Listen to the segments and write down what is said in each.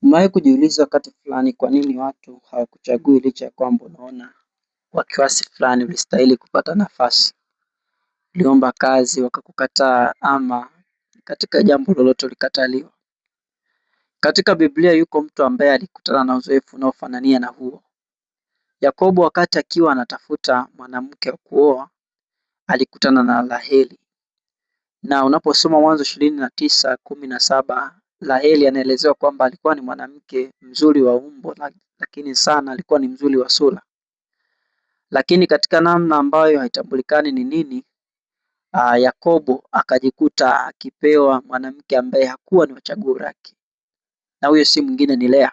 Umewahi kujiuliza wakati fulani kwa nini watu hawakuchagui licha ya kwamba unaona kwa kiasi fulani ulistahili kupata nafasi, uliomba kazi wakakukataa, ama katika jambo lolote ulikataliwa. Katika Biblia yuko mtu ambaye alikutana na uzoefu unaofanania na huo. Yakobo wakati akiwa anatafuta mwanamke wa kuoa alikutana na Raheli. Na unaposoma Mwanzo 29:17, Raheli anaelezewa kwamba alikuwa ni mwanamke mzuri wa umbo, lakini sana alikuwa ni mzuri wa sura. Lakini katika namna ambayo haitambulikani ni nini, Yakobo akajikuta akipewa mwanamke ambaye hakuwa ni wa chaguo lake, na huyo si mwingine ni Lea.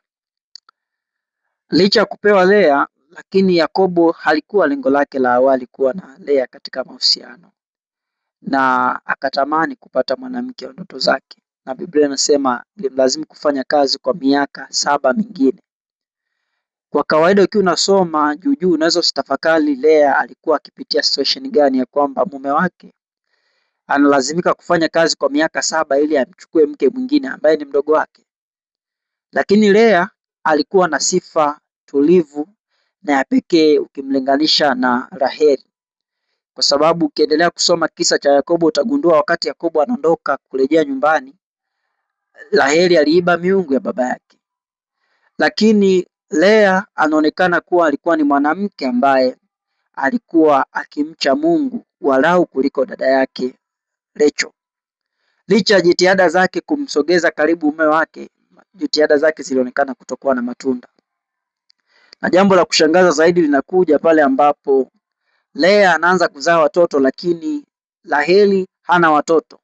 Licha ya kupewa Lea, lakini Yakobo halikuwa lengo lake la awali kuwa na Lea katika mahusiano, na akatamani kupata mwanamke wa ndoto zake, na Biblia inasema lazima kufanya kazi kwa miaka 7 mingine. Kwa kawaida ukiwa unasoma juu unaweza usitafakari Lea alikuwa akipitia situation gani ya kwamba mume wake analazimika kufanya kazi kwa miaka 7 ili amchukue mke mwingine ambaye ni mdogo wake. Lakini Lea alikuwa na sifa tulivu na ya pekee ukimlinganisha na Raheli. Kwa sababu ukiendelea kusoma kisa cha Yakobo utagundua wakati Yakobo anaondoka kurejea nyumbani, Raheli aliiba miungu ya baba yake. Lakini Lea anaonekana kuwa alikuwa ni mwanamke ambaye alikuwa akimcha Mungu walau kuliko dada yake Rachel. Licha ya jitihada zake kumsogeza karibu mume wake, jitihada zake zilionekana kutokuwa na matunda. Na jambo la kushangaza zaidi linakuja pale ambapo Lea anaanza kuzaa watoto, lakini Raheli hana watoto.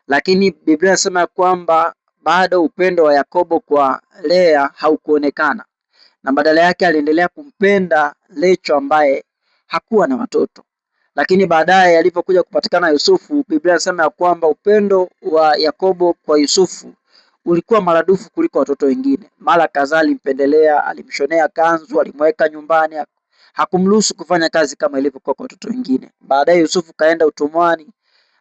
Lakini Biblia inasema kwamba bado upendo wa Yakobo kwa Lea haukuonekana, na badala yake aliendelea kumpenda Rachel ambaye hakuwa na watoto. Lakini baadaye alipokuja kupatikana Yusufu, Biblia inasema kwamba upendo wa Yakobo kwa Yusufu ulikuwa maradufu kuliko watoto wengine. Mara kadhaa alimpendelea, alimshonea kanzu, alimweka nyumbani, hakumruhusu kufanya kazi kama ilivyokuwa kwa watoto wengine. Baadaye Yusufu kaenda utumwani.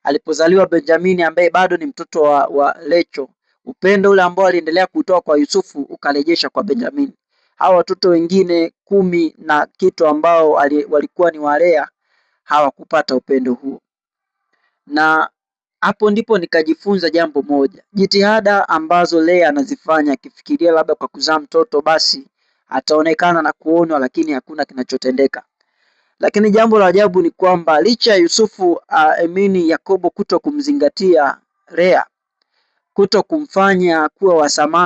Alipozaliwa Benjamini ambaye bado ni mtoto wa Rachel, upendo ule ambao aliendelea kutoa kwa Yusufu ukarejesha kwa Benjamini. Hawa watoto wengine 10 na kitu ambao walikuwa ni wa Lea hawakupata upendo huo. Na hapo ndipo nikajifunza jambo moja. Jitihada ambazo Lea anazifanya akifikiria labda kwa kuzaa mtoto basi ataonekana na kuonwa, lakini hakuna kinachotendeka. Lakini jambo la ajabu ni kwamba licha ya Yusufu Yakobo kuto kumzingatia Lea, kuto kumfanya kuwa wa samani